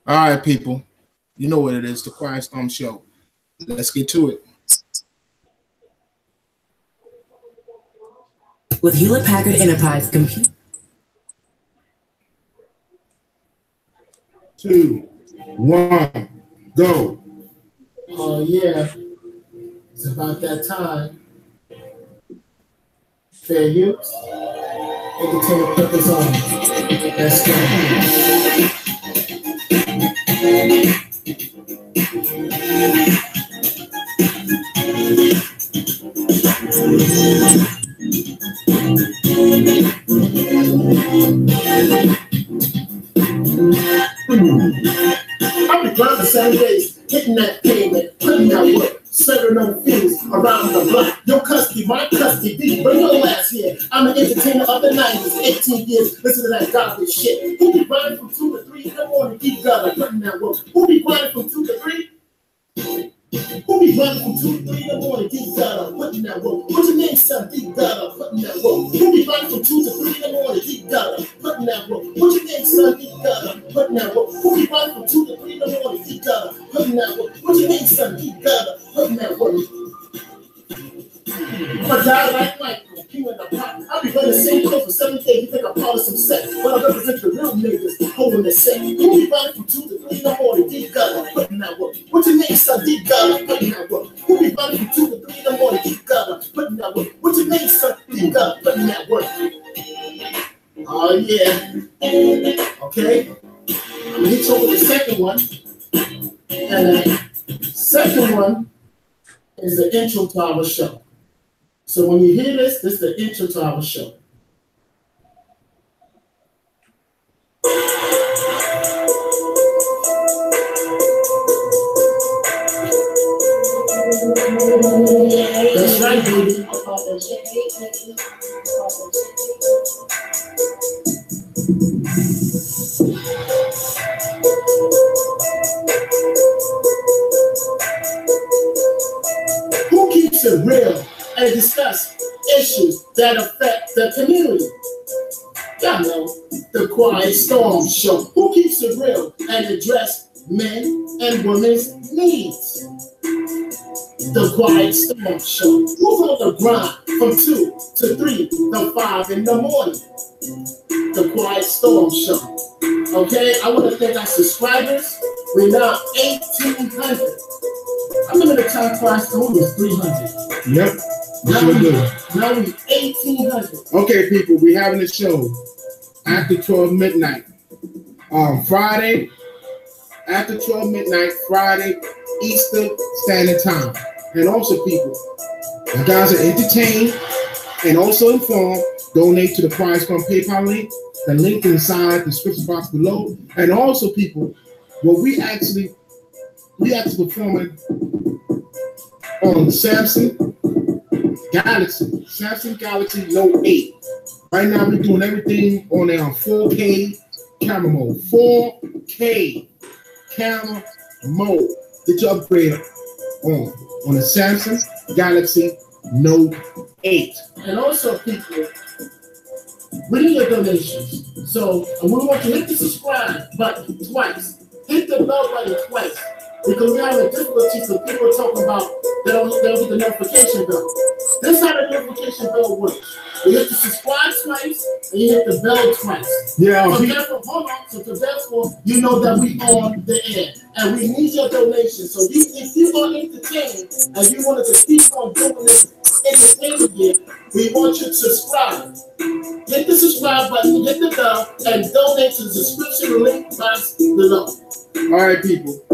All right, people. You know what it is, the Quiet Storm Show. Let's get to it. With Hewlett Packard Enterprise Compute. 2, 1, go. Oh, yeah. It's about that time. Fair use. Entertainment purpose only. Let's go. I'll be grinding 7 days, hitting that pavement, putting that work, serving on fields around the block. Your custody, my custody, D, bring your ass here. I'm an entertainer of the 90s, 18 years, listen to that garbage shit. Who be grinding from 2 to 3 in the morning, keep gutter, putting that work. Who be grinding from 2 to 3? Who be running from 2 to 3 in the morning, deep gutter, putting that work? What's your name, son? Deep gutter, putting that work. Who be running from 2 to 3 in the morning, deep gutter, putting that work? What's your name, son? Deep gutter, putting that work. Who be running from 2 to 3 in the morning, deep gutter, putting that work? What's your name, son? Deep gutter, putting that work. I'm a guy like Michael, king of the pop. I'll be running the same clothes for 7 days. You think I'm part of some set? But I represent the real niggas holding the set. Who be running from 2 to 3 in the morning, deep gutter, putting that work? What's your name, son? Deep gutter, putting that work. Who be running from 2 to 3 in the morning, deep gutter, putting that work? What's your name, son? Deep gutter, putting that work. Oh yeah. Okay. I'm gonna hit you over the second one. And the second one is the intro to our show. So when you hear this, this is the intro to our show. That's right, baby. Who keeps it real and discuss issues that affect the community? Y'all know, the Quiet Storm Show. Who keeps it real and address men and women's needs? The Quiet Storm Show. Who's on the grind from 2 to 3 to 5 in the morning? The Quiet Storm Show. Okay, I want to thank our subscribers. We're now 1,800. I remember the time Quiet Storm was 300. Yep. Now we 1,800. Okay, people, we having a show after 12 midnight. Friday, after 12 midnight, Friday, Eastern Standard Time. And also, people, you guys are entertained and also informed. Donate to the Quiet Storm PayPal link. The link inside the description box below. And also, people, what we actually performing on Samsung Galaxy Note 8. Right now, we're doing everything on a 4K camera mode. 4K camera mode. Get your upgrade on the Samsung Galaxy Note 8. And also, people, we need your donations. So we want you to hit the subscribe button twice. Hit the bell button twice. Because we're having difficulties with people talking about they don't get the notification bell. This is how the notification bell works. You hit the subscribe twice and you hit the bell twice. Yeah. So therefore, hold on. So therefore, you know that we on the air. And we need your donation. So if you are entertained and you wanted to keep on doing this entertainment here, we want you to subscribe. Hit the subscribe button, hit the bell, and donate to the description link box below. All right, people.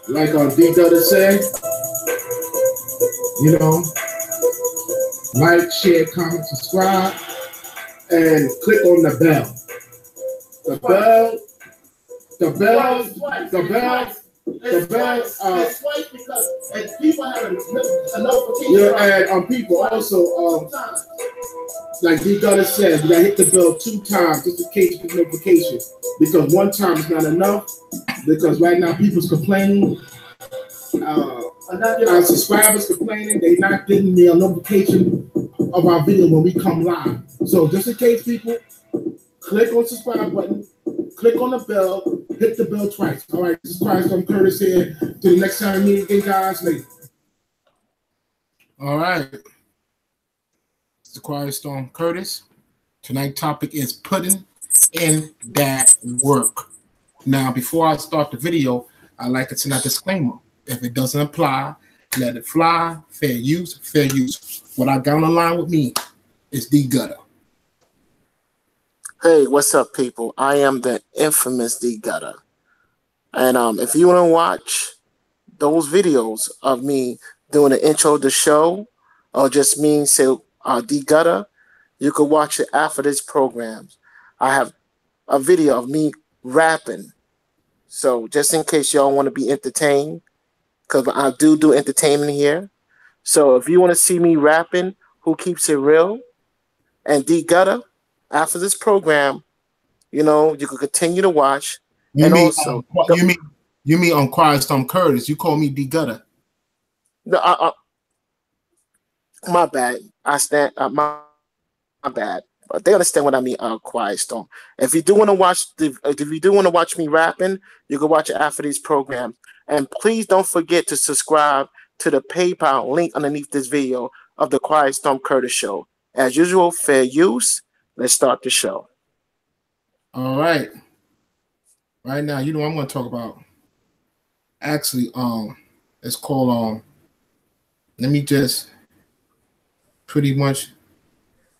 Like D Gutter said, you know, like, share, comment, subscribe, and click on the bell. The bell. It's twice because people have a notification. Yeah, and people also, like D Gutter said, you gotta hit the bell 2 times just in case you get notification. Because 1 time is not enough. Because right now people's complaining. Our subscribers complaining they're not getting the notification of our video when we come live. So just in case, people, click on the subscribe button, click on the bell, hit the bell twice. All right, this is Quiet Storm Curtis here. Till the next time we meet again, guys. Later. All right. It's the Quiet Storm Curtis. Tonight's topic is putting in that work. Now, before I start the video, I'd like to send a disclaimer. If it doesn't apply, let it fly. Fair use, fair use. What I got on the line with me is D Gutter. Hey, what's up, people? I am the infamous D Gutter. And if you want to watch those videos of me doing the intro to the show, or just me say D Gutter, you can watch it after this program. I have a video of me rapping. So just in case y'all want to be entertained, because I do entertainment here. So if you want to see me rapping, Who Keeps It Real, and D Gutter, after this program, you know, you can continue to watch. You mean on Quiet Storm Curtis? You call me D Gutter? No, my bad. I stand my bad. But they understand what I mean. Quiet Storm. If you do want to watch me rapping, you can watch it after these programs. And please don't forget to subscribe to the PayPal link underneath this video of the Quiet Storm Curtis Show. As usual, fair use. Let's start the show. All right. Right now, you know what I'm going to talk about. Actually, it's called let me just pretty much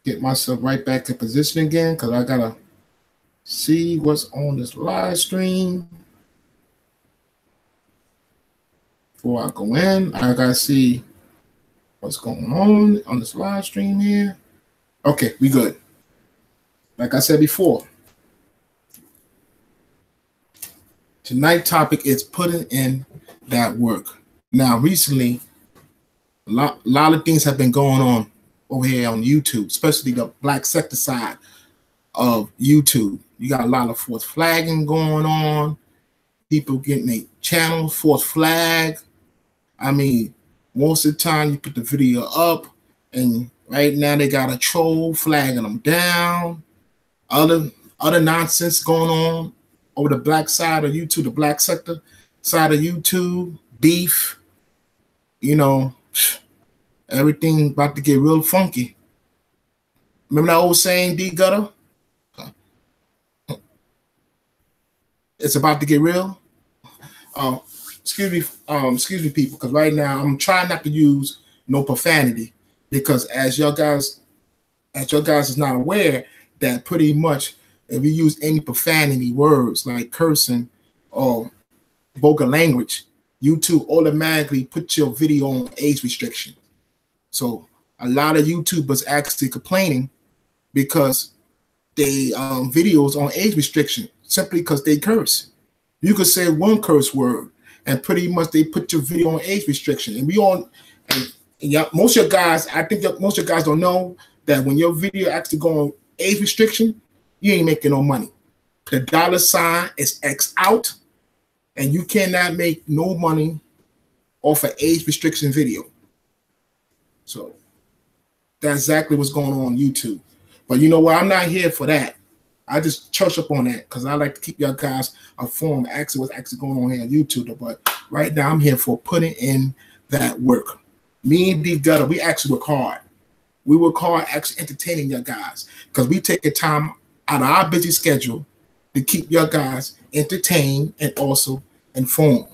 get myself right back in position again, because I gotta see what's on this live stream. Before I go in, I gotta see what's going on this live stream here. Okay, we good. Like I said before, tonight's topic is putting in that work. Now, recently, a lot of things have been going on over here on YouTube, especially the black sector side of YouTube. You got a lot of false flagging going on. People getting their channel false flag. I mean, most of the time you put the video up, and right now they got a troll flagging them down. Other nonsense going on over the black side of YouTube, the black sector side of YouTube, beef, you know. Everything about to get real funky. Remember that old saying, D Gutter? It's about to get real. Excuse me, people, because right now I'm trying not to use no profanity, because as your guys is not aware that pretty much if you use any profanity words like cursing or vulgar language, YouTube automatically puts your video on age restriction. So a lot of YouTubers actually complaining because they videos on age restriction simply because they curse. You could say one curse word and pretty much they put your video on age restriction. And we all, most of your guys, I think most of your guys don't know that when your video actually go on age restriction, you ain't making no money. The $ is X out, and you cannot make no money off an age restriction video. So that's exactly what's going on YouTube. But you know what? I'm not here for that. I just church up on that because I like to keep y'all guys informed actually what's actually going on here on YouTube. But right now I'm here for putting in that work. Me and D Gutter, we actually work hard. We work hard actually entertaining y'all guys because we take the time out of our busy schedule to keep y'all guys entertained and also informed.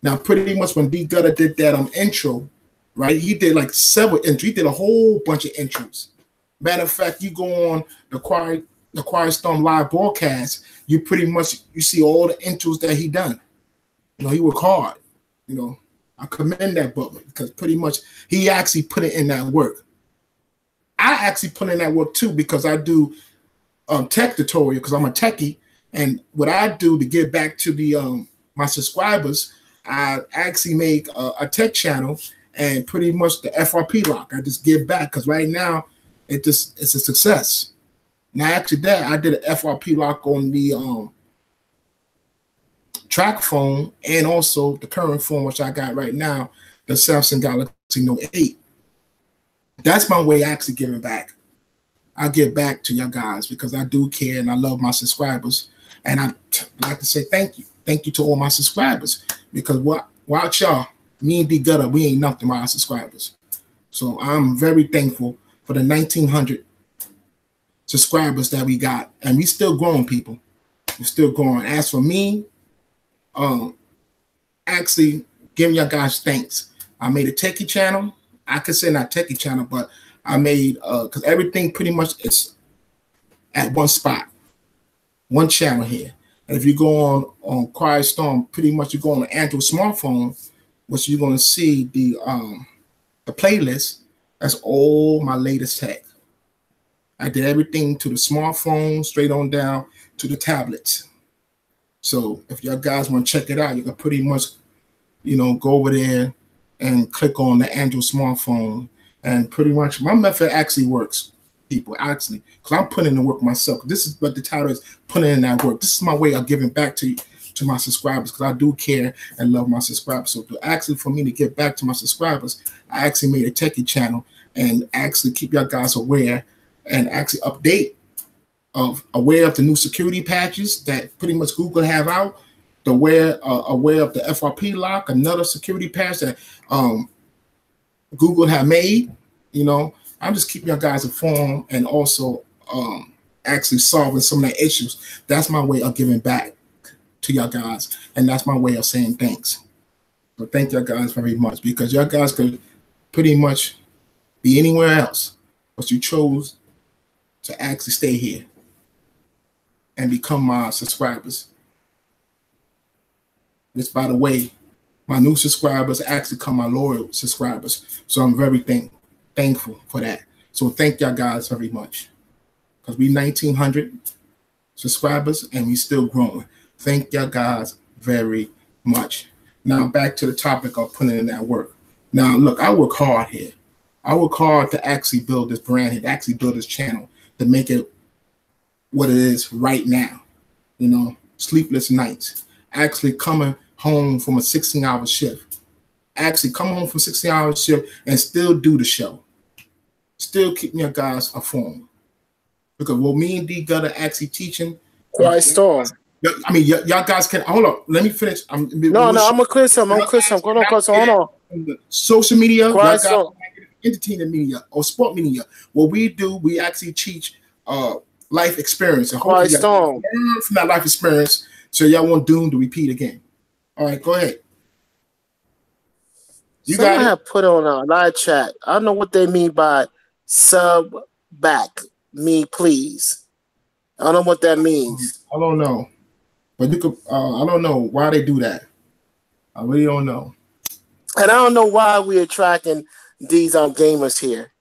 Now, pretty much when D Gutter did that intro, right? He did like several intros. He did a whole bunch of intros. Matter of fact, you go on the Quiet Storm live broadcast, you see all the intros that he done. You know, he worked hard. You know, I commend that brother because pretty much he actually put it in that work. I actually put in that work too because I do tech tutorial because I'm a techie, and what I do to give back to the my subscribers, I actually make a tech channel. And pretty much the FRP lock, I just give back because right now it's a success. Now after that, I did an FRP lock on the track phone and also the current phone, which I got right now, the Samsung Galaxy Note 8. That's my way of actually giving back. I give back to y'all guys because I do care and I love my subscribers. And I'd like to say thank you. Thank you to all my subscribers, because without y'all, me and D Gutter, we ain't nothing by our subscribers. So I'm very thankful for the 1,900 subscribers that we got. And we still growing, people. We're still growing. As for me, actually giving y'all guys thanks. I made a techie channel. I could say not techie channel, but I made, because everything pretty much is at one spot, one channel here. And if you go on Quiet Storm, pretty much you go on an Android smartphone, which you're going to see the playlist. That's all my latest tech. I did everything to the smartphone, straight on down to the tablets. So if y'all guys want to check it out, you can pretty much, you know, go over there and click on the Android smartphone. And pretty much my method actually works, people, actually, because I'm putting in the work myself. This is what the title is, putting in that work. This is my way of giving back to my subscribers, because I do care and love my subscribers. So for me to get back to my subscribers, I actually made a techie channel and actually keep y'all guys aware and actually aware of the new security patches that pretty much Google have out, aware of the FRP lock, another security patch that Google have made. You know, I'm just keeping y'all guys informed and also actually solving some of the issues. That's my way of giving back to y'all guys, and that's my way of saying thanks. So thank y'all guys very much, because y'all guys could pretty much be anywhere else, but you chose to actually stay here and become my subscribers. Which, by the way, my new subscribers actually become my loyal subscribers. So I'm very thankful for that. So thank y'all guys very much, because we 1,900 subscribers and we still growing. Thank y'all guys very much. Now back to the topic of putting in that work. Now look, I work hard here. I work hard to actually build this brand here, to actually build this channel, to make it what it is right now. You know, sleepless nights, actually coming home from a 16-hour shift, actually come home from a 16-hour shift and still do the show, still keeping your guys informed. Because what me and D Gutter actually teaching. Quiet Storm. I mean, y'all guys can hold on. Let me finish. I'm gonna clear some. Hold on. Social media, Quiet Storm. Entertainment media or sport media. What we do, we actually teach life experience. And Quiet Storm. Learn from that life experience, so y'all won't doom to repeat again. All right, go ahead. Someone have put on a live chat. I don't know what they mean by sub back me, please. I don't know what that means. I don't know. But you could, I don't know why they do that. I really don't know. And I don't know why we're attracting these gamers here.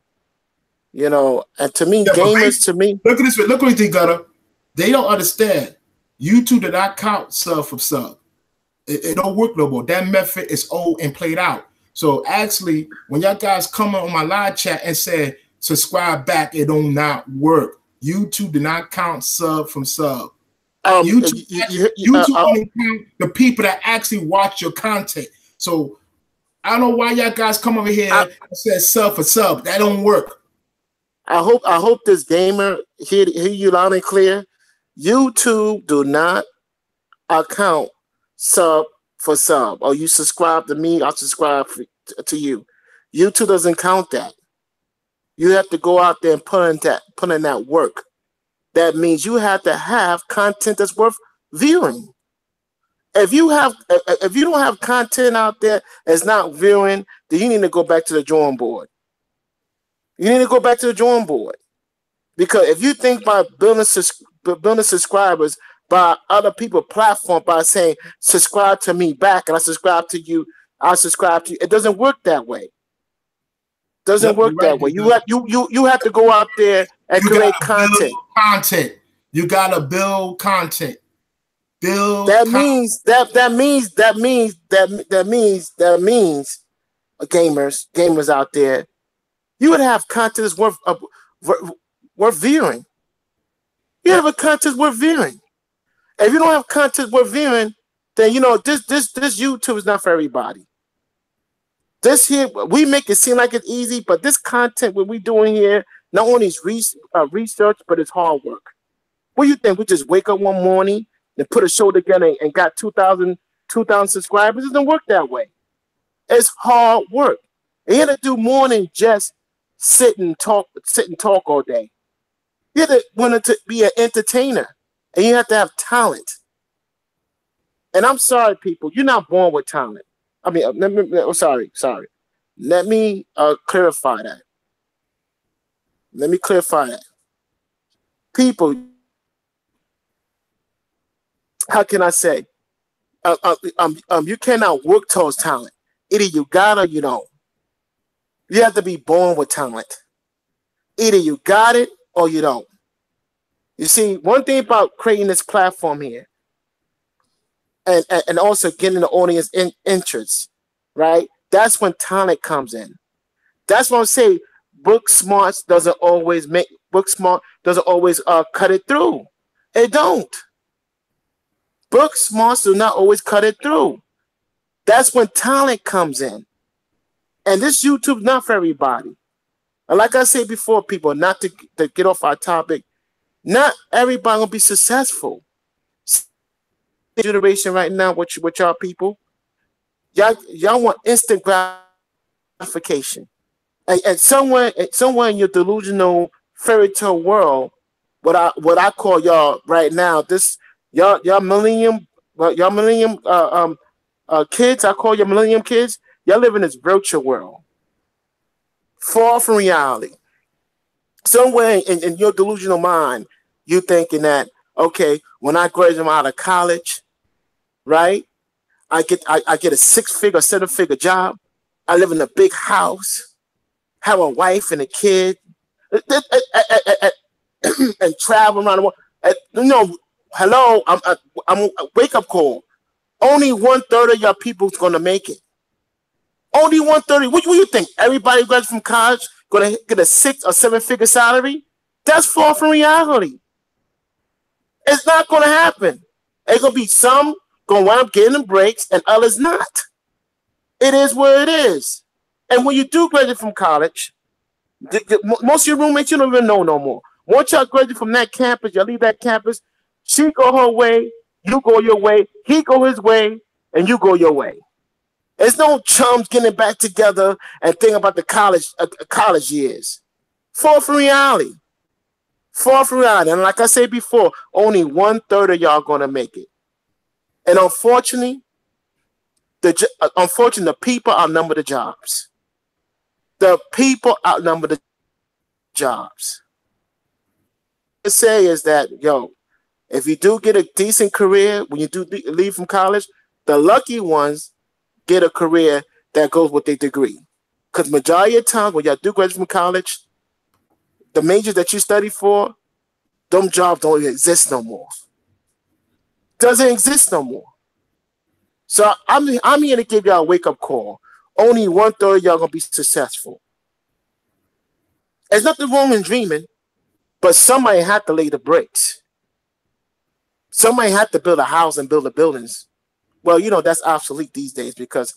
You know, and to me, gamers to me. Look at this. Look what they got. They don't understand. YouTube did not count sub for sub. It don't work no more. That method is old and played out. So actually, when y'all guys come on my live chat and say subscribe back, it don't not work. YouTube did not count sub from sub. YouTube only count the people that actually watch your content. So I don't know why y'all guys come over here and say sub for sub. That don't work. I hope this gamer hear you loud and clear. YouTube do not account sub for sub. Or you subscribe to me, I'll subscribe to you. YouTube doesn't count that. You have to go out there and put in that work. That means you have to have content that's worth viewing. If you don't have content out there that's not viewing, then you need to go back to the drawing board. You need to go back to the drawing board. Because if you think by building subscribers by other people's platform by saying subscribe to me back and I subscribe to you, I subscribe to you, it doesn't work that way. Doesn't work that way. You have to go out there and create content. You gotta build content. That means gamers out there, you would have content that's worth viewing. You have a content worth viewing. If you don't have content worth viewing, then you know this YouTube is not for everybody. This here, we make it seem like it's easy, but this content what we're doing here, not only is research, but it's hard work. What do you think? We just wake up one morning, and put a show together and got 2,000 subscribers. It doesn't work that way. It's hard work. And you have to do more than just sit and talk all day. You have to want to be an entertainer, and you have to have talent. And I'm sorry, people, you're not born with talent. I mean, sorry. Let me clarify that. Let me clarify that. People, how can I say? You cannot work towards talent. Either you got it or you don't. You have to be born with talent. Either you got it or you don't. You see, one thing about creating this platform here, and also getting the audience interest, right? That's when talent comes in. That's what I'm saying. Book smart doesn't always cut it through. It don't. Book smarts do not always cut it through. That's when talent comes in. And this YouTube's not for everybody. And like I said before, people, not to get off our topic, not everybody gonna be successful. Generation right now, what y'all people, y'all want instant gratification, and somewhere in your delusional fairy tale world, what I call y'all right now, this y'all millennium kids, I call you millennium kids. Y'all live in this virtual world, far from reality. Somewhere in your delusional mind, you thinking that, okay, when I graduate out of college, right, I get a 6-figure, 7-figure job. I live in a big house, have a wife and a kid, and travel around the world. Hello, I'm a wake up call. Only 1/3 of your people's gonna make it. Only 1/3. What do you think? Everybody graduates from college gonna get a 6 or 7-figure salary? That's far from reality. It's not gonna happen. It's gonna be some gonna wind up getting the breaks and others not. It is what it is. And when you do graduate from college, most of your roommates you don't even know no more. Once y'all graduate from that campus, you leave that campus. She go her way, you go your way. He go his way, and you go your way. There's no chums getting back together and thinking about the college years. Far from reality. Far from reality. And like I said before, only 1/3 of y'all gonna make it. And unfortunately, the people outnumber the jobs. The people outnumber the jobs. What I say is that, if you do get a decent career when you do leave from college, the lucky ones get a career that goes with their degree. Because majority of times when y'all do graduate from college, the majors that you study for, them jobs don't even exist no more. Doesn't exist no more. So I'm here to give y'all a wake-up call. Only 1/3 of y'all gonna be successful. There's nothing wrong in dreaming, but somebody had to lay the bricks. Somebody had to build a house and build the buildings. Well, that's obsolete these days because,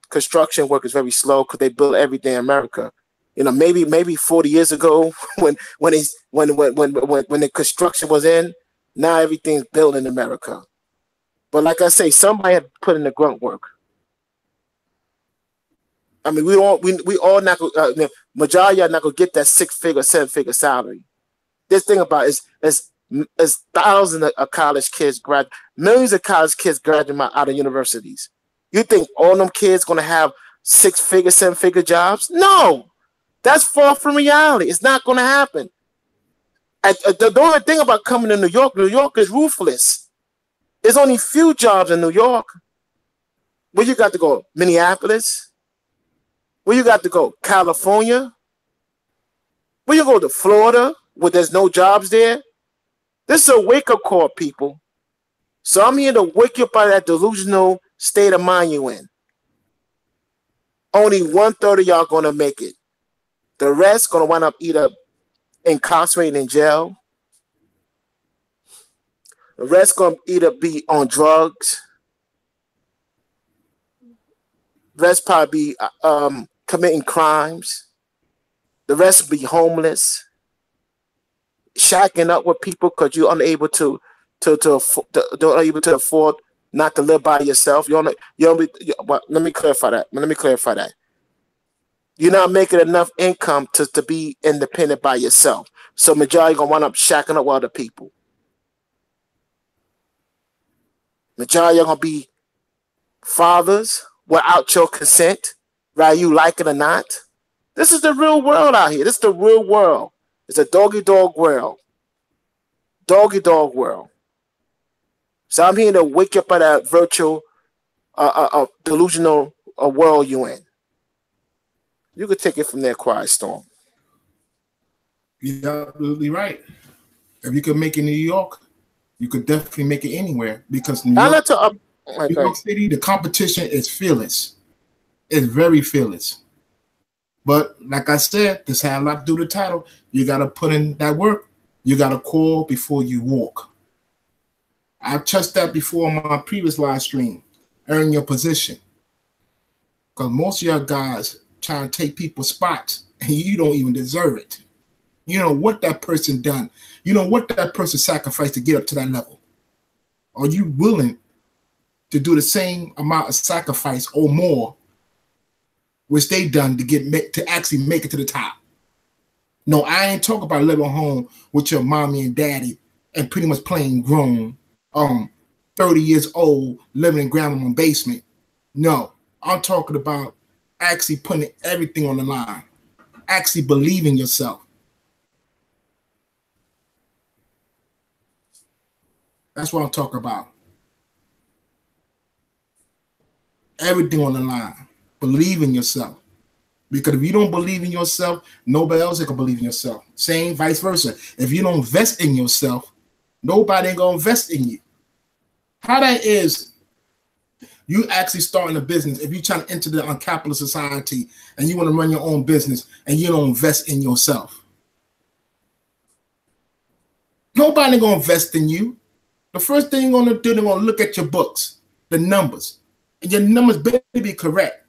construction work is very slow because they build everything in America. Maybe 40 years ago when the construction was in, now everything's built in America. But like I say, somebody had to put in the grunt work. I mean, we all not majority are not gonna get that 6-figure, 7-figure salary. This thing about is thousands of college kids millions of college kids graduating out of universities. You think all them kids gonna have 6-figure, 7-figure jobs? No, that's far from reality. It's not gonna happen. The only thing about coming to New York is ruthless. There's only few jobs in New York. Where you got to go? Minneapolis? Where you got to go? California? Where you go to Florida where there's no jobs there? This is a wake-up call, people. So I'm here to wake you up out of that delusional state of mind you in. Only 1/3 of y'all gonna make it. The rest gonna wind up either incarcerated in jail. The rest gonna either be on drugs. The rest probably be committing crimes. The rest be homeless, shacking up with people because you're unable to don't able to afford not to live by yourself. Well, let me clarify that. You're not making enough income to be independent by yourself. So majority gonna wind up shacking up with other people. Majority are gonna be fathers without your consent, whether you like it or not. This is the real world out here. This is the real world. It's a doggy dog world. Doggy dog world. So I'm here to wake you up out of that virtual, delusional world you in. You could take it from there, Quiet Storm. You're absolutely right. If you could make it in New York, you could definitely make it anywhere, because New York City, the competition is fearless. It's very fearless. But like I said, this had a lot to do with the title. You got to put in that work. You got to call before you walk. I've touched that before on my previous live stream. Earn your position. Because most of y'all guys trying to take people's spots, and you don't even deserve it. You know what that person done. You know what that person sacrificed to get up to that level. Are you willing to do the same amount of sacrifice or more, which they done to actually make it to the top? No, I ain't talking about living home with your mommy and daddy and pretty much playing grown, 30 years old, living in grandma's basement. No, I'm talking about actually putting everything on the line, actually believing yourself. That's what I'm talking about. Everything on the line. Believe in yourself. Because if you don't believe in yourself, nobody else can believe in yourself. Same vice versa. If you don't invest in yourself, nobody ain't gonna invest in you. How that is, you actually starting a business. If you're trying to enter the capitalist society and you want to run your own business and you don't invest in yourself, nobody gonna invest in you. The first thing you're gonna do, they're gonna look at your books, the numbers, and your numbers better be correct.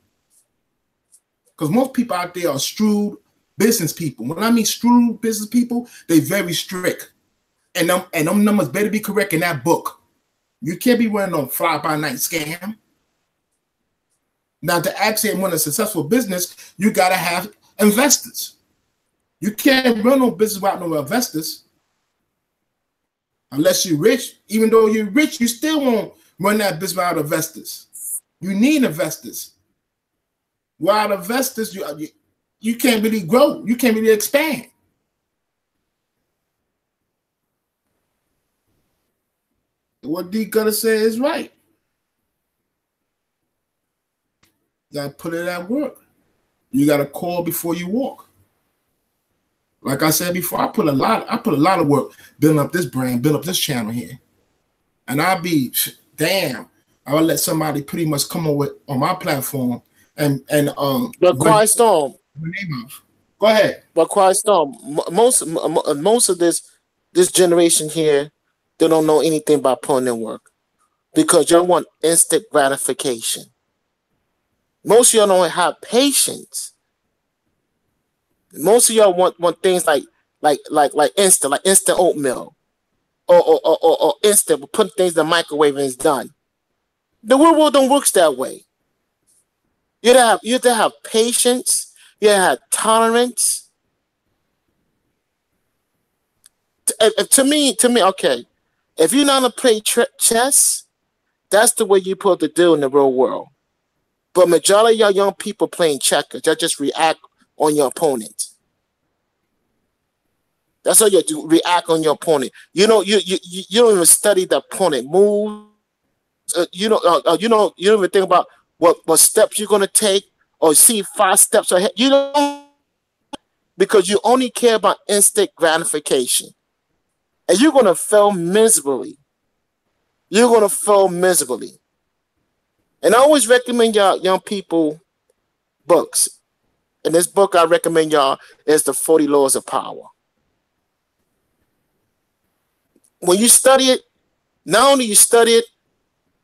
Because most people out there are shrewd business people. When I mean shrewd business people, they very strict. And them numbers better be correct in that book. You can't be running on fly-by-night scam. Now, to actually run a successful business, you got to have investors. You can't run no business without no investors. Unless you're rich. Even though you're rich, you still won't run that business without investors. You need investors. Without investors, you can't really grow. You can't really expand. What D Gutter said is right. You gotta put it at work. You gotta call before you walk. Like I said before, I put a lot of work building up this brand, building up this channel here. And I'll be damn. I'll let somebody pretty much come on my platform and but Quiet Storm. Go ahead. But Quiet Storm, most of this generation here, they don't know anything about putting in work because y'all want instant gratification. Most of y'all don't have patience. Most of y'all want things like instant oatmeal or instant putting things in the microwave and it's done. The world don't work that way. You have to have patience. You have tolerance. To me, okay. If you know how to play chess, that's the way you're supposed to do in the real world. But majority of y'all young people playing checkers, they just react on your opponent. That's all you do, react on your opponent. You don't even study the opponent moves. You don't even think about what steps you're gonna take or see 5 steps ahead. You don't, because you only care about instant gratification. And you're gonna fail miserably. You're gonna fail miserably. And I always recommend y'all young people books. And this book I recommend y'all is The 40 Laws of Power. When you study it, not only you study it,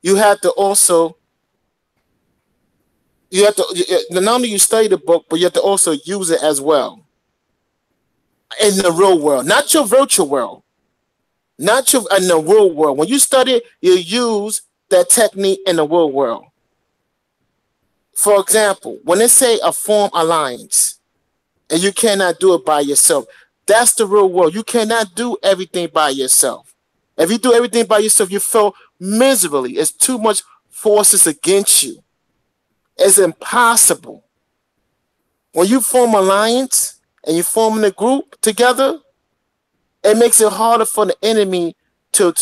you have to also not only you study the book, but you have to also use it as well in the real world, not your virtual world. not your in the real world. When you study, you use that technique in the real world. For example, when they say a form alliance, and you cannot do it by yourself, that's the real world. You cannot do everything by yourself. If you do everything by yourself, you fail miserably. It's too much forces against you. It's impossible. When you form alliance and you form in a group together, it makes it harder for the enemy to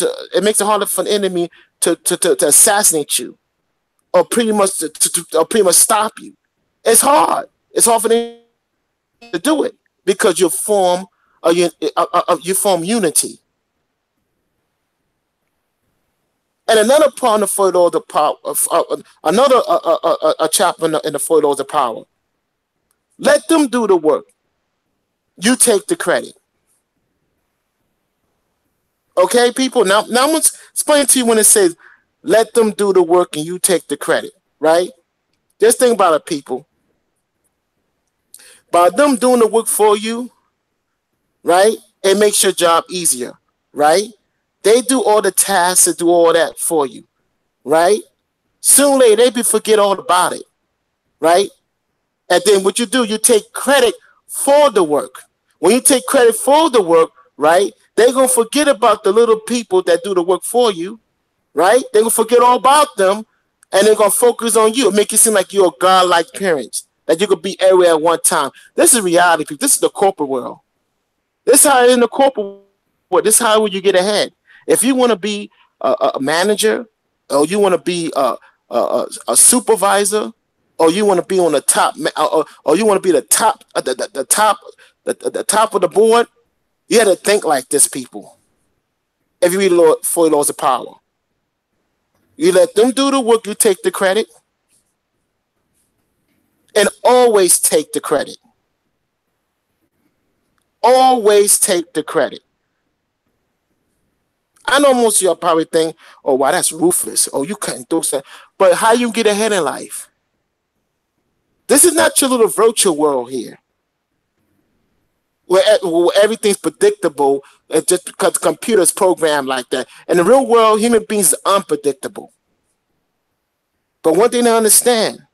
assassinate you, or pretty much to stop you. It's hard. It's hard for them to do it because you form unity. And another part of the 4 laws of power, another chapter in the 4 laws of power. Let them do the work. You take the credit. Okay, people. Now I'm going to explain to you when it says, let them do the work and you take the credit, right? Just think about it, people. By them doing the work for you, right, it makes your job easier, right? They do all the tasks and do all that for you, right? Soon later, they forget all about it, right? And then what you do, you take credit for the work. When you take credit for the work, right, they're going to forget about the little people that do the work for you, right? They're going to forget all about them, and they're going to focus on you, make it seem like you're a godlike parent, that you could be everywhere at one time. This is reality, people. This is the corporate world. This is how in the corporate world, this is how you get ahead. If you want to be a manager, or you want to be a supervisor, or you want to be on the top, or you want to be the top of the board, you have to think like this, people. If you read 4 laws of power, you let them do the work, you take the credit, and always take the credit. Always take the credit. I know most of y'all probably think, oh, wow, that's ruthless. Oh, you couldn't do something. But how you get ahead in life? This is not your little virtual world here, where everything's predictable just because the computer's programmed like that. In the real world, human beings are unpredictable. But one thing they understand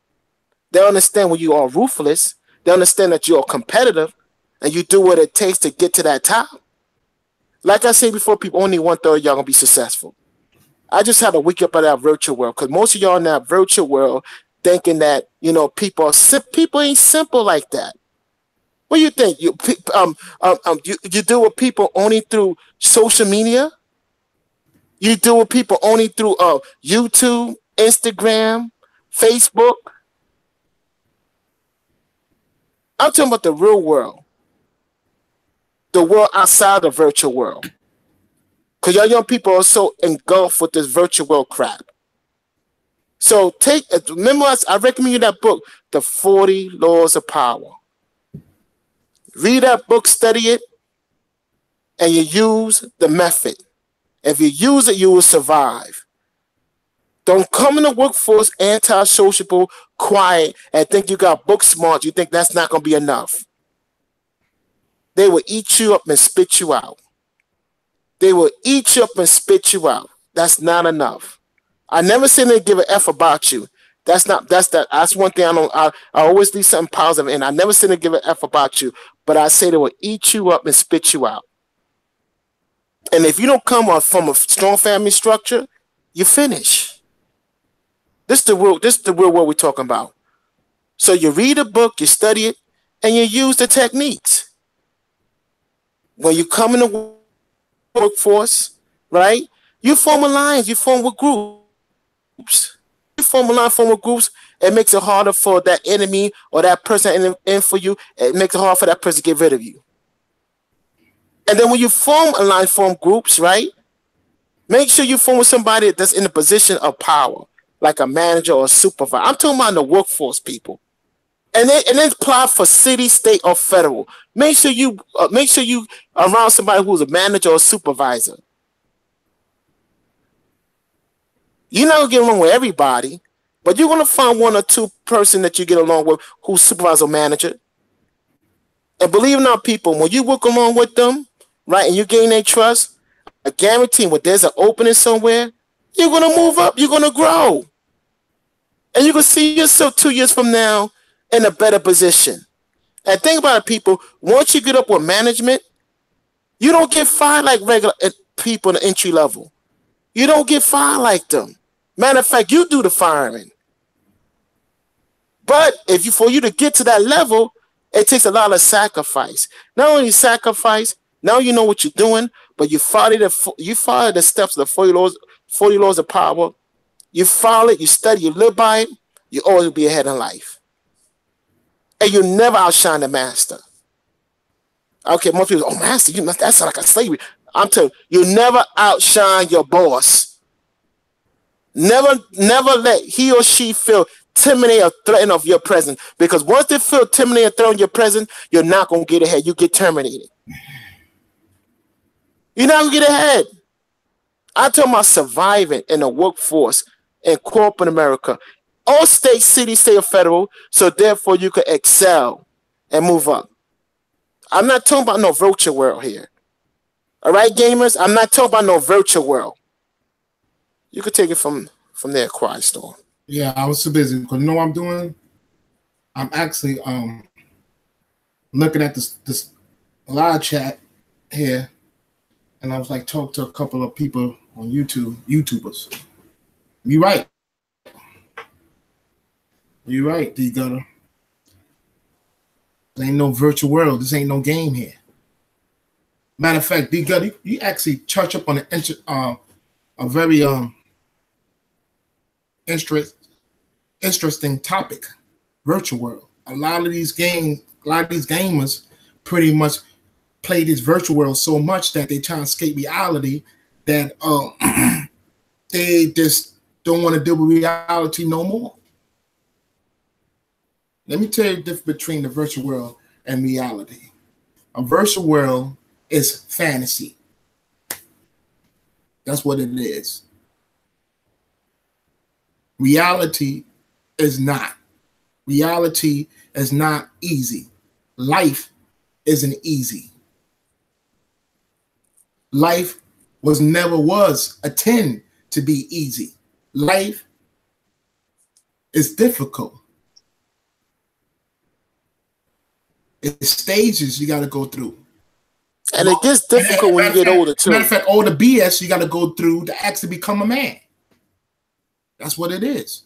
when you are ruthless, they understand that you are competitive and you do what it takes to get to that top. Like I said before, people, only 1/3 of y'all gonna be successful. I just had to wake up out of that virtual world, because most of y'all in that virtual world thinking that, you know, people ain't simple like that. What do you think? You deal with people only through social media? You deal with people only through YouTube, Instagram, Facebook? I'm talking about the real world. The world outside the virtual world. Because y'all young people are so engulfed with this virtual world crap. So remember, I recommend you that book, The 40 Laws of Power. Read that book, study it, and you use the method. If you use it, you will survive. Don't come in the workforce anti-sociable, quiet, and think you got book smart. You think that's not going to be enough. They will eat you up and spit you out. They will eat you up and spit you out. That's not enough. I never said they give an F about you. That's one thing I always leave something positive in. I never said they give an F about you, but I say they will eat you up and spit you out. And if you don't come from a strong family structure, you finish. This is the real world we're talking about. So you read a book, you study it, and you use the techniques. When you come in the workforce, right? You form alliance, you form with groups. You form with groups, it makes it harder for that enemy or that person in for you. It makes it hard for that person to get rid of you. And then when you form alliance, form groups, right? Make sure you form with somebody that's in a position of power, like a manager or a supervisor. I'm talking about in the workforce, people. And then apply for city, state, or federal. Make sure you around somebody who's a manager or a supervisor. You're not gonna get along with everybody, but you're gonna find 1 or 2 person that you get along with who's supervisor or manager. And believe it or not, people, when you work along with them, right, and you gain their trust, I guarantee when there's an opening somewhere, you're gonna move up, you're gonna grow. And you can see yourself 2 years from now in a better position. And think about it, people, once you get up with management, you don't get fired like regular people in the entry level. You don't get fired like them. Matter of fact, you do the firing. But for you to get to that level, it takes a lot of sacrifice. Not only sacrifice, now you know what you're doing, but you follow the steps of the 40 laws of power. You follow it, you study, you live by it, you always be ahead in life. And you never outshine the master. Okay, most people, oh, master, that's like a slavery. I'm telling you, you never outshine your boss. Never let he or she feel timid or threatened of your presence. Because once they feel timid or threatened of your presence, you're not going to get ahead. You get terminated. You're not going to get ahead. I talk about surviving in the workforce in corporate America. All states, cities, state, or federal, so therefore you can excel and move up. I'm not talking about no virtual world here. All right, gamers? I'm not talking about no virtual world. You could take it from there, Quiet Storm. Yeah, I was too busy because you know what I'm doing? I'm actually looking at this live chat here, and I was like talking to a couple of people on YouTubers. You're right. You're right, D Gutter. There ain't no virtual world. This ain't no game here. Matter of fact, D Gutter, you actually touch up on a very interesting topic, virtual world. A lot of these gamers pretty much play this virtual world so much that they try to escape reality that they just don't want to deal with reality no more. Let me tell you the difference between the virtual world and reality. A virtual world is fantasy. That's what it is. Reality is not. Reality is not easy. Life isn't easy. Life never intended to be easy. Life is difficult. It's stages you got to go through. And it gets difficult when you get older, too. Matter of fact, all the BS you got to go through to actually become a man. That's what it is.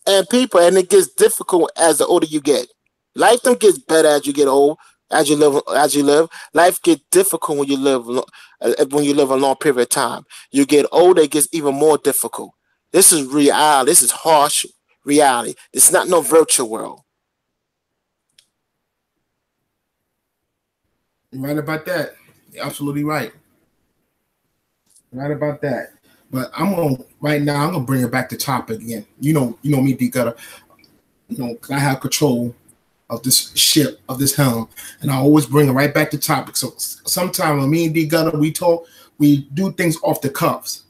And it gets difficult as the older you get. Life don't get better as you get old, as you live. Life gets difficult when you live a long period of time. You get older, it gets even more difficult. This is reality. This is harsh reality. It's not no virtual world. You're right about that. You're absolutely right. Right about that. But I'm gonna bring it back to topic again. You know me, D Gutter. I have control of this ship, of this helm, and I always bring it right back to topic. So sometimes when me and D Gutter we talk, we do things off the cuffs,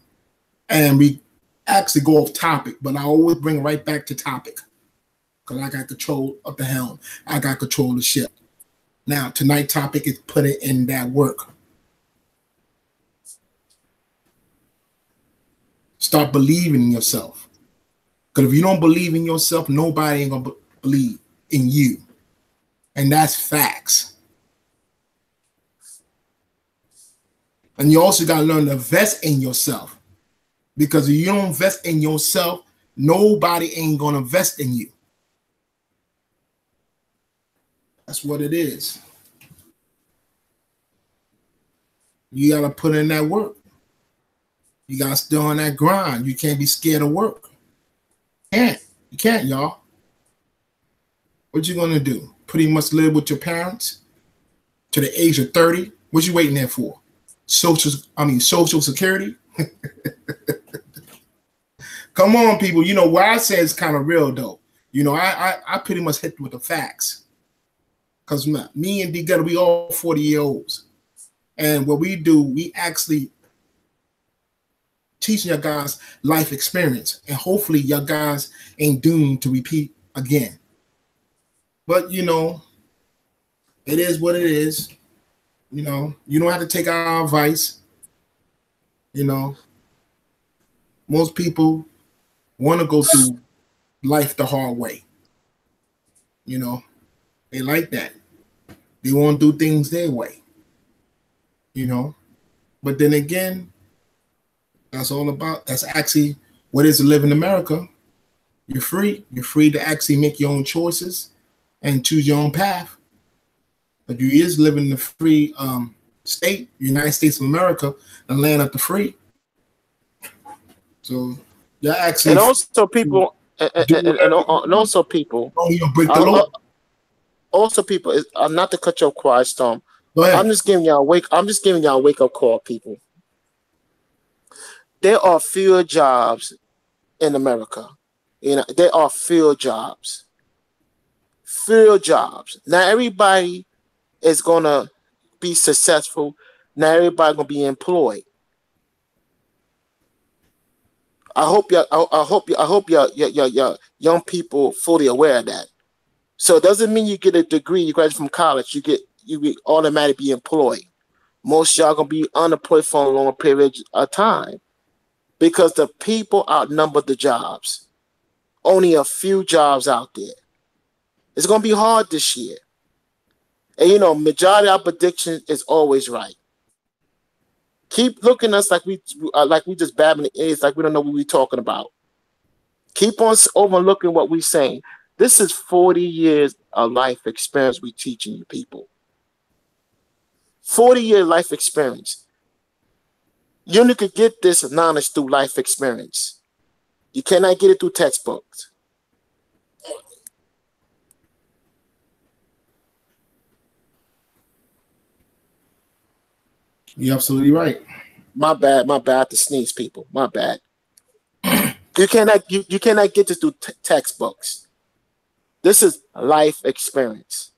and we actually go off topic. But I always bring it right back to topic because I got control of the helm. I got control of the ship. Now, tonight's topic is putting in that work. Start believing in yourself. Because if you don't believe in yourself, nobody ain't going to believe in you. And that's facts. And you also got to learn to invest in yourself. Because if you don't invest in yourself, nobody ain't going to invest in you. That's what it is. You got to put in that work. You got to stay on that grind. You can't be scared of work. You can't, y'all. What you going to do? Pretty much live with your parents to the age of 30? What you waiting there for? Social Security? Come on, people. What I say is kind of real, though. I pretty much hit with the facts. Because me and D Gutter, we all 40-year-olds. And what we do, we actually teaching your guys life experience. And hopefully your guys ain't doomed to repeat again. But, it is what it is. You don't have to take our advice. You know, most people want to go through life the hard way. You know, they like that. They want to do things their way. You know, but then again, that's actually what it is to live in America. You're free. You're free to actually make your own choices and choose your own path. But you is living in a free state, United States of America, and land of the free. So you're actually, and also people, and also people, you don't break the law. Also people, not to cut your quiet storm. Go ahead. I'm just giving y'all a wake up call, people. There are fewer jobs in America. You know, there are fewer jobs. Fewer jobs. Not everybody is gonna be successful. Not everybody gonna be employed. I hope your young people fully aware of that. So it doesn't mean you get a degree, you graduate from college, you be automatically employed. Most of y'all gonna be unemployed for a long period of time because the people outnumber the jobs. Only a few jobs out there. It's gonna be hard this year. And you know, majority of our prediction is always right. Keep looking at us like we just babbling the ears, like we don't know what we're talking about. Keep on overlooking what we're saying. This is 40 years of life experience we teaching you people. 40-year life experience. You only could get this knowledge through life experience. You cannot get it through textbooks. You're absolutely right. My bad to sneeze, people. My bad. You cannot get this through textbooks. This is life experience.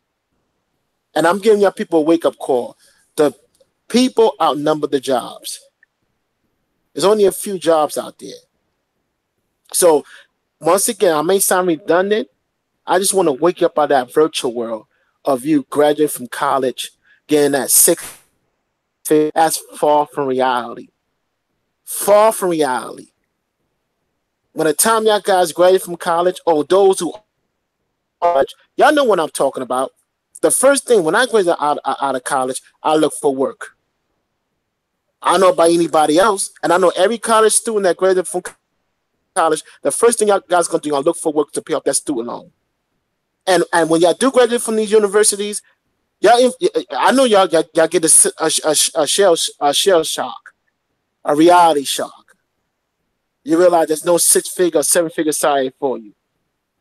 And I'm giving y'all people a wake-up call. The people outnumber the jobs. There's only a few jobs out there. So, once again, I may sound redundant. I just want to wake you up out of that virtual world of you graduating from college, getting that sixth. That's far from reality. Far from reality. When the time y'all guys graduate from college, or those who are, y'all know what I'm talking about. The first thing, when I graduate out of college, I look for work. I don't know about anybody else, and I know every college student that graduated from college, the first thing y'all guys going to do, y'all look for work to pay off that student loan. And when y'all do graduate from these universities, I know y'all get a shell shock, a reality shock. You realize there's no 6-figure or 7-figure salary for you.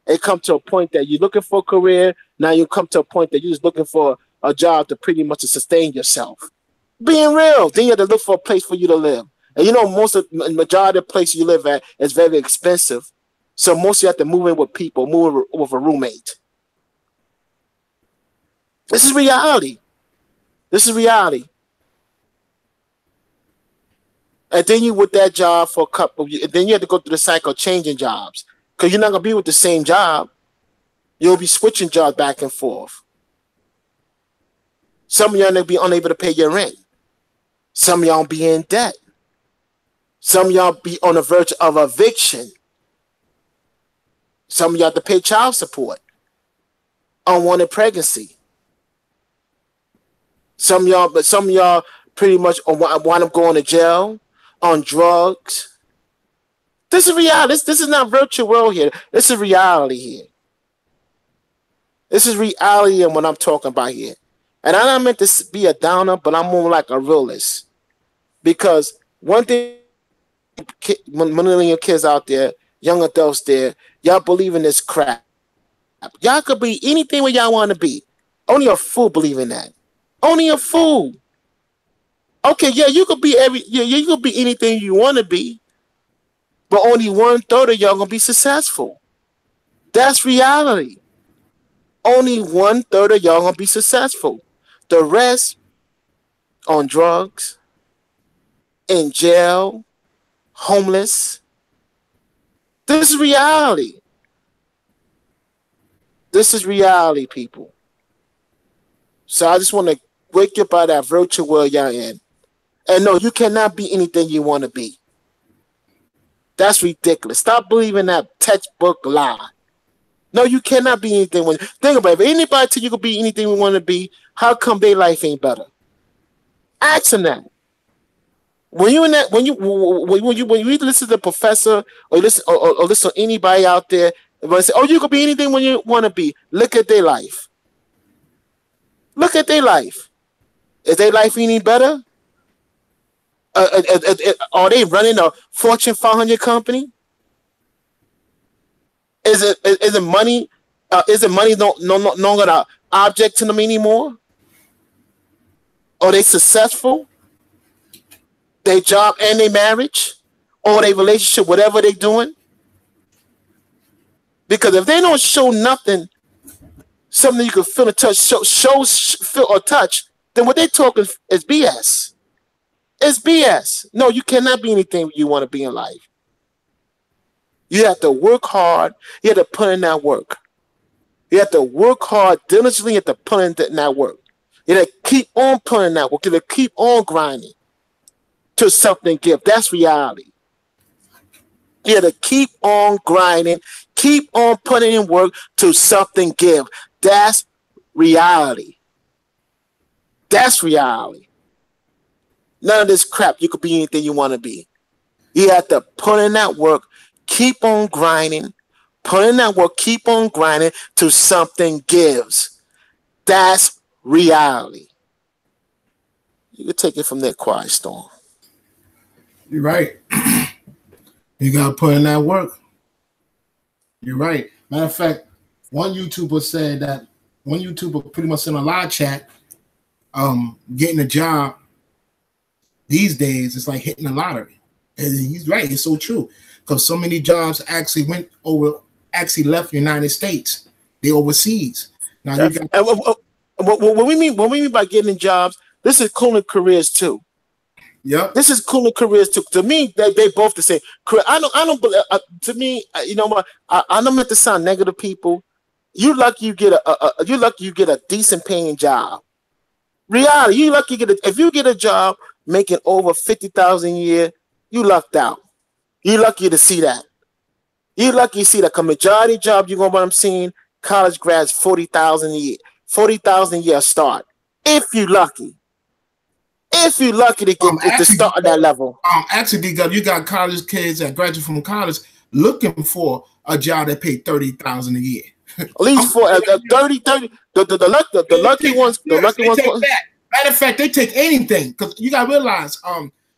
It comes to a point that you're looking for a career. Now you come to a point that you're just looking for a job to pretty much sustain yourself. Being real, then you have to look for a place for you to live. And you know, majority of the places you live at is very expensive. So most of you have to move in with people, move with a roommate. This is reality. This is reality. And then you with that job for a couple of years, then you have to go through the cycle of changing jobs. Because you're not going to be with the same job. You'll be switching jobs back and forth. Some of y'all will be unable to pay your rent. Some of y'all be in debt. Some of y'all be on the verge of eviction. Some of y'all have to pay child support. Unwanted pregnancy. Some of y'all pretty much wind up going to jail on drugs. This is reality. This is not virtual world here. This is reality here. This is reality and what I'm talking about here. And I'm not meant to be a downer, but I'm more like a realist. Because one thing, millennial kids out there, young adults there, y'all believe in this crap. Y'all could be anything where y'all want to be. Only a fool believe in that. Only a fool. Okay, yeah, you could be you could be anything you want to be, but only 1/3 of y'all gonna be successful. That's reality. Only 1/3 of y'all gonna be successful. The rest on drugs, in jail, homeless. This is reality. This is reality, people. So I just want to wake you up out of that virtual world y'all in. And no, you cannot be anything you want to be. That's ridiculous. Stop believing that textbook lie. No, you cannot be anything. Think about it. If anybody tell you can be anything we want to be, how come their life ain't better? Ask them that. When you listen to the professor or listen to anybody out there, and say, "Oh, you can be anything when you want to be," look at their life. Look at their life. Is their life any better? Are they running a Fortune 500 company? Is it money? Is it money no longer an object to them anymore? Are they successful? Their job and their marriage, or their relationship, whatever they're doing? Because if they don't show nothing, something you can feel and touch, feel or touch, then what they talking is BS. It's BS. No, you cannot be anything you want to be in life. You have to work hard. You have to put in that work. You have to work hard diligently. You have to put in that work. You have to keep on putting that work. You have to keep on grinding till something give. That's reality. You have to keep on grinding, keep on putting in work till something give. That's reality. That's reality. None of this crap. You could be anything you want to be. You have to put in that work, keep on grinding, put in that work, keep on grinding till something gives. That's reality. You can take it from there, Quiet Storm. You're right. You gotta put in that work. You're right. Matter of fact, one YouTuber said that pretty much in a live chat, getting a job these days is like hitting the lottery. And he's right, it's so true. Because so many jobs actually left the United States. They're overseas. Now you got what we mean by getting jobs, this is cooling careers too. Yep. This is cooling careers too. To me, they both the same. I don't believe. To me, you know what? I don't meant to sound negative, people. You lucky you get a decent paying job. Reality, you lucky if you get a job making over 50,000 a year, you lucked out. You lucky to see that. You lucky to see that. Cause majority job you what I'm seeing, college grads 40,000 a year, 40,000 a year start. If you lucky. If you're lucky to get to start at that level. Actually, you got college kids that graduate from college looking for a job that pay $30,000 a year. At least for 30. The lucky ones. Matter of fact, they take anything because you gotta realize,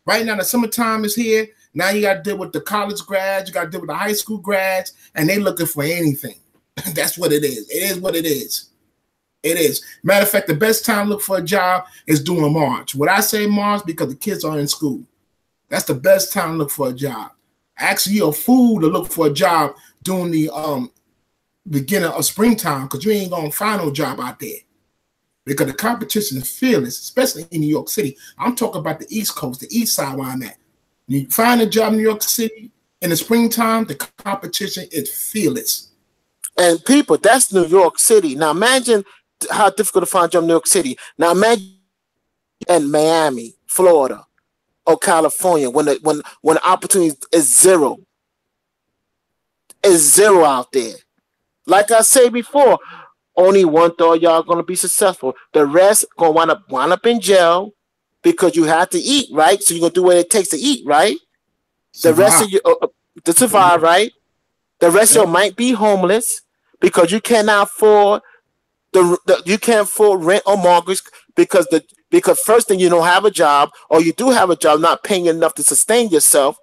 right now the summertime is here. Now you gotta deal with the college grads, you gotta deal with the high school grads, and they looking for anything. That's what it is. It is what it is. It is. Matter of fact, the best time to look for a job is during March. Would I say March? Because the kids are in school. That's the best time to look for a job. Actually, you're a fool to look for a job during the beginning of springtime because you ain't going to find no job out there. Because the competition is fearless, especially in New York City. I'm talking about the East Coast, the East Side where I'm at. You find a job in New York City in the springtime, the competition is fearless. And people, that's New York City. Now imagine how difficult to find a job in New York City. Now imagine in Miami, Florida, or California when the opportunity is zero. It's zero out there. Like I said before, only 1/3 of y'all gonna be successful. The rest gonna wind up in jail because you have to eat, right? So you're gonna do what it takes to eat, right? The rest of you to survive, right? The rest of you might be homeless because you cannot afford you can't afford rent or mortgage because first thing you don't have a job, or you do have a job not paying enough to sustain yourself.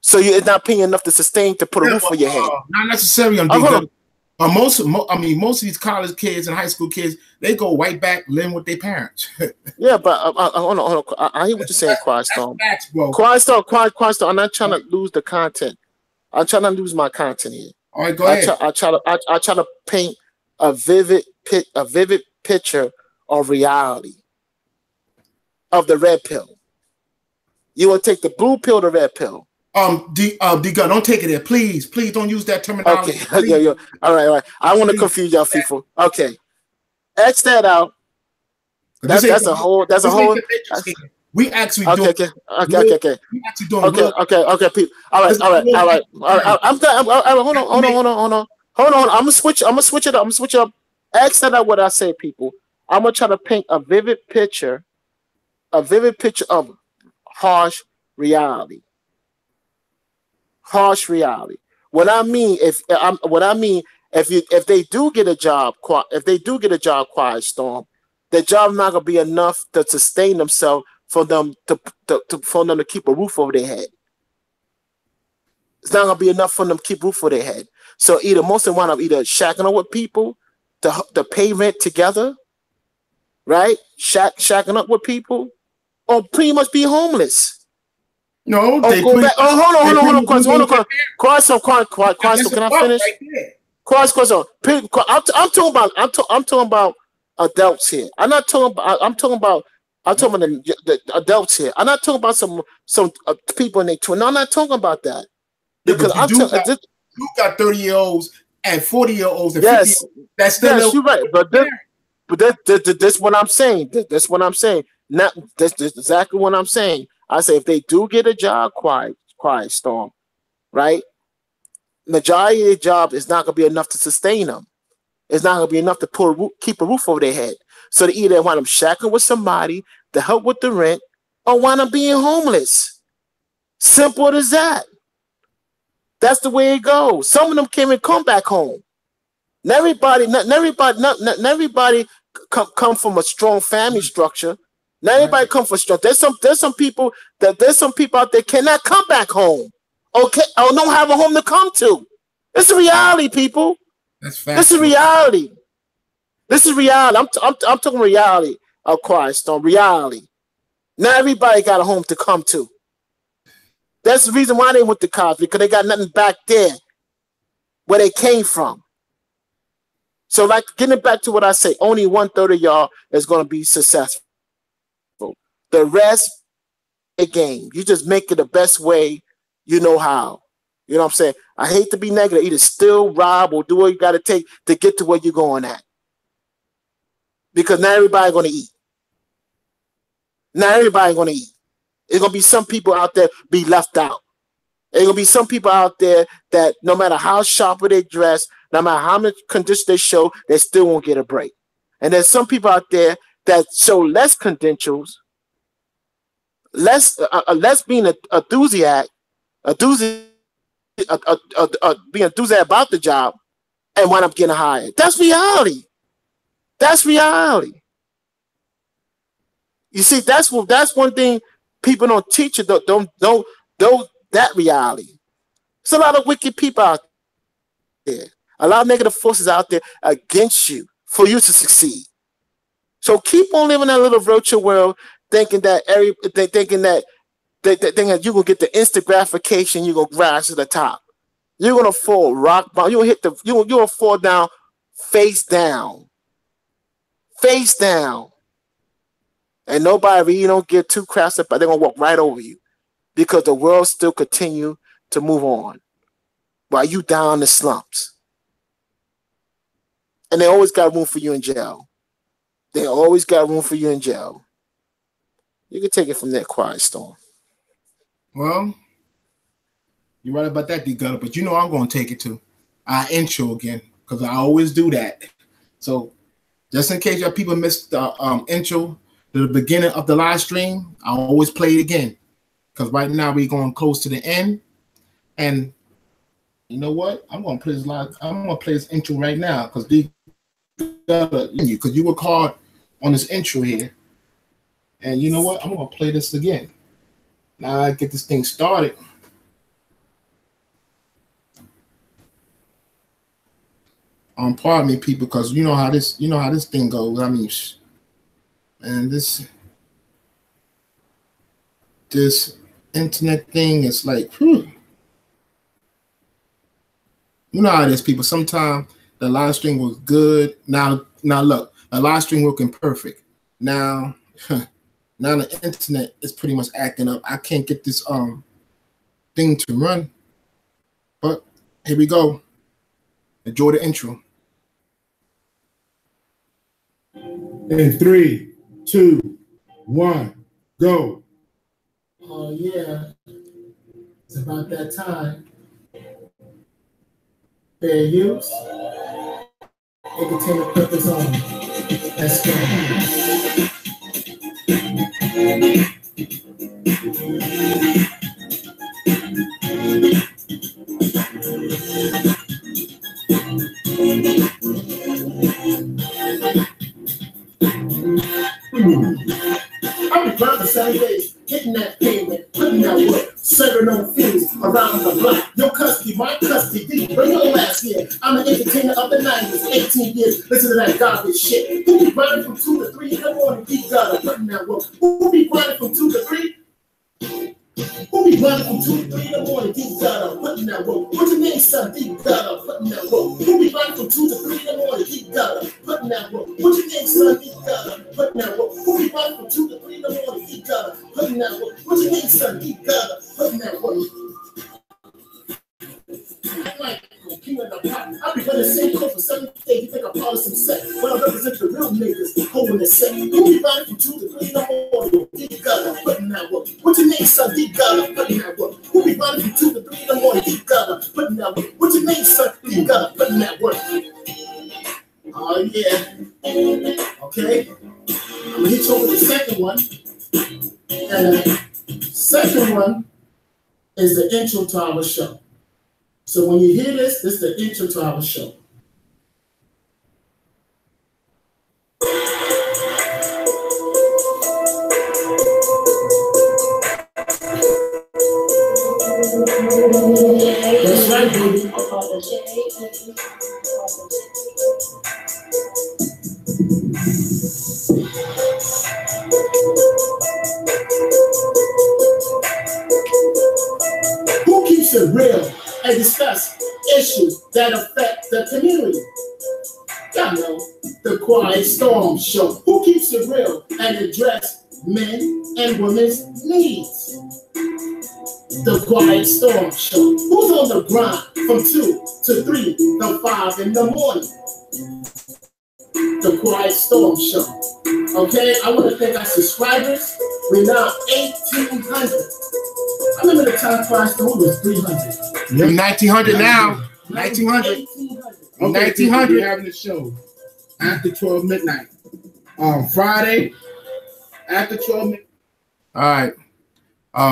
So it's not paying enough to sustain to put a roof over your head. Not necessarily on most of these college kids and high school kids, they go right back living with their parents. Yeah, but hold on. I hear what you're saying, Quiet Storm. Quiet Storm. I'm not trying to lose the content. I'm trying to lose my content here. All right, go ahead. I try to paint a vivid picture of reality of the red pill. You will take the blue pill, the red pill. D-Gun, don't take it there. Please don't use that terminology. Okay, yeah. All right. I want to confuse y'all people. Okay. X that out. That's a whole. We actually Okay, doing okay. We actually doing Okay. People. All right. I'm done. Hold on. I'm gonna switch it up. Ask that what I say, people. I'm gonna try to paint a vivid picture of harsh reality. Harsh reality. What I mean, if they do get a job, Quiet Storm, the job not gonna be enough to sustain themselves for them to keep a roof over their head. It's not gonna be enough for them to keep a roof over their head. So either most of them wind up either shacking up with people to pay rent together, right? Shacking up with people, or pretty much be homeless. No, they go back. Hold on. Question. Can I finish? Question. I'm talking about adults here. I'm talking about the adults here. I'm not talking about some people in their 20s. No, I'm not talking about that. Because you got 30-year-olds and 40-year-olds and 50-year-olds. That's still you're right. But that's what I'm saying. That's what I'm saying. That's exactly what I'm saying. I say if they do get a job, Quiet Storm, right? Majority of their job is not going to be enough to sustain them. It's not going to be enough to keep a roof over their head. So they either wind up shacking with somebody to help with the rent, or wind up being homeless. Simple as that. That's the way it goes. Some of them can't even come back home. Not everybody come from a strong family structure. Not everybody come from strong. There's some people out there cannot come back home. Okay, or don't have a home to come to. It's a reality, people. That's fact. This is reality. I'm talking reality. Of Quiet Storm, reality. Not everybody got a home to come to. That's the reason why they went to college, because they got nothing back there where they came from. So, like, getting back to what I say, only 1/3 of y'all is going to be successful. The rest, a game. You just make it the best way you know how. You know what I'm saying? I hate to be negative. Either steal, rob, or do what you got to take to get to where you're going at. Because not everybody's going to eat. Not everybody going to eat. There's going to be some people out there be left out. There's going to be some people out there that no matter how sharp they dress, no matter how much condition they show, they still won't get a break. And there's some people out there that show less credentials, less being an enthusiast, being enthusiastic about the job, and wind up getting hired. That's reality. That's reality. You see, that's one thing people don't teach you. Don't that reality. There's a lot of wicked people out there. A lot of negative forces out there against you for you to succeed. So keep on living that little virtual world, thinking that you're gonna get the instant gratification, you're gonna rise to the top. You're gonna fall rock bottom. You're gonna fall down, face down. Face down. And nobody really don't get too crass up, but they're gonna walk right over you. Because the world still continue to move on while you down in the slumps. And they always got room for you in jail. They always got room for you in jail. You can take it from there, Quiet Storm. Well, you're right about that, D-Gutter, but you know I'm going to take it to our intro again, because I always do that. So just in case y'all people missed the intro to the beginning of the live stream, I always play it again. Because right now we're going close to the end. And you know what? I'm going to play this live. I'm going to play this intro right now, because you work hard on this intro here. And you know what? I'm going to play this again. Now I get this thing started. Pardon me, people, because you know how this thing goes. I mean, and this internet thing is like, whew. You know how it is, people. Sometimes the live stream was good. Now look, the live stream working perfect. Now the internet is pretty much acting up. I can't get this thing to run. But here we go. Enjoy the intro. In 3, 2, 1, go. Oh yeah, it's about that time. Fair use, entertainment purpose only. Let's go. I'll be gone for 7 days, hitting that pavement, putting that work, serving on fields around the block. Your custody, my custody, bring your ass here. I'm an entertainer of the 90s, 18 years, listen to that garbage shit. Who be grinding from 2 to 3 in the morning, deep gutter, putting that work. Who be grinding from 2 to 3? Who be grinding from 2 to 3 in the morning, deep gutter, putting that work. What's your name, son? Deep gutter, putting that work. Who be grinding from 2 to 3 in the morning, deep gutter, putting that work. What's your name, son? Deep gutter, putting that work. Who be grinding from 2 to 3 in the morning, deep gutter, putting that work. What's your name, son? Deep gutter, putting that work. I'm like, king of the pop. I'll be running the same clothes for 7 days. You think I'm part of some set? But I represent the real niggas holding the set. Who be riding from 2 to 3 in the morning? Deep gutter, putting that work. What's your name, son? Deep gutter, putting that work. Who be riding from 2 to 3 in the morning? Deep gutter, putting that work. What's your name, son? Deep gutter, putting that work. Oh yeah. Okay. I'm gonna hit you over the second one. And the second one is the intro to our show. So when you hear this, this is the intro to our show. That's right, baby. Who keeps it real and discuss issues that affect the community? Y'all know, the Quiet Storm Show. Who keeps it real and address men and women's needs? The Quiet Storm Show. Who's on the grind from 2 to 3 to 5 in the morning? The Quiet Storm Show. Okay, I want to thank our subscribers. We're now 1,800. I remember the time Quiet Storm was 300. You're 1,900 now. 1,900. 1,900. We're having the show after 12 midnight. Friday after 12 midnight. All right.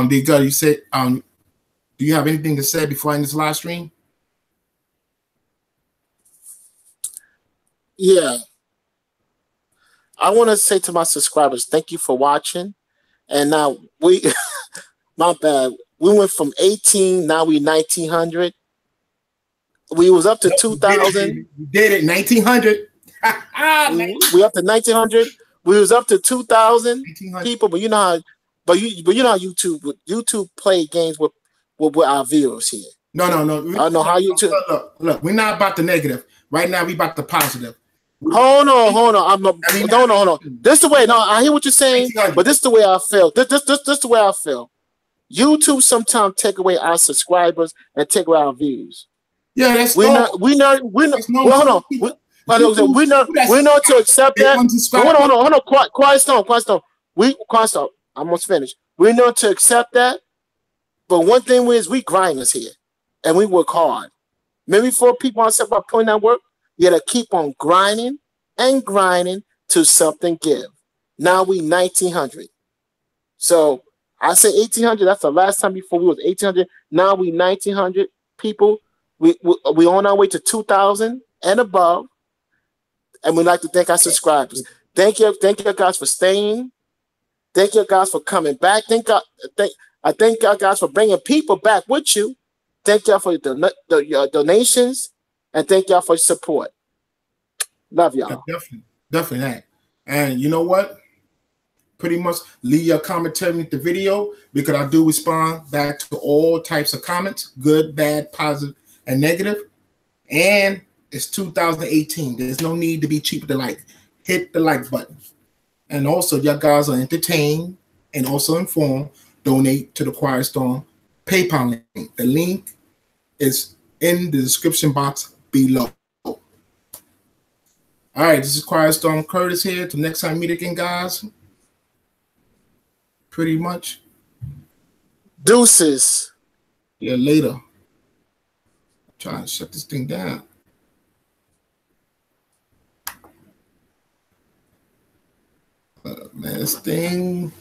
D-Gut, you said, do you have anything to say before I end this live stream? Yeah. I want to say to my subscribers, thank you for watching. And now we, my bad, we went from 18, now we 1,900. We was up to 2,000. We did it, 1,900. We up to 1,900. We was up to 2,000 people, but you know how, but you know how YouTube play games with our viewers here. No. I know how YouTube. Look, we're not about the negative. Right now, we about the positive. Hold on. Hold on. This the way. No, I hear what you're saying, but this is the way I feel. This the way I feel. YouTube sometimes take away our subscribers and take away our views. Yeah, that's we're not to accept that. Hold on. Quiet Storm. I'm almost finished. We're not to accept that. But one thing is we grinders here and we work hard. Maybe for people on set about putting that work, you gotta keep on grinding and grinding till something give. Now we 1,900. So I say 1,800. That's the last time before we was 1,800. Now we 1,900 people. We on our way to 2,000 and above. And we'd like to thank our subscribers. Thank you guys for staying. Thank you guys for coming back. I thank y'all guys for bringing people back with you. Thank y'all for your donations, and thank y'all for your support. Love y'all. Definitely that. And you know what? Pretty much leave your commentary with the video because I do respond back to all types of comments, good, bad, positive, and negative. And it's 2018. There's no need to be cheap with the like. Hit the like button. And also, y'all guys are entertained and also informed. Donate to the Quiet Storm PayPal link. The link is in the description box below. All right, this is Quiet Storm Curtis here. Till next time, meet again, guys. Pretty much. Deuces. Yeah, later. Trying to shut this thing down. Man, this thing.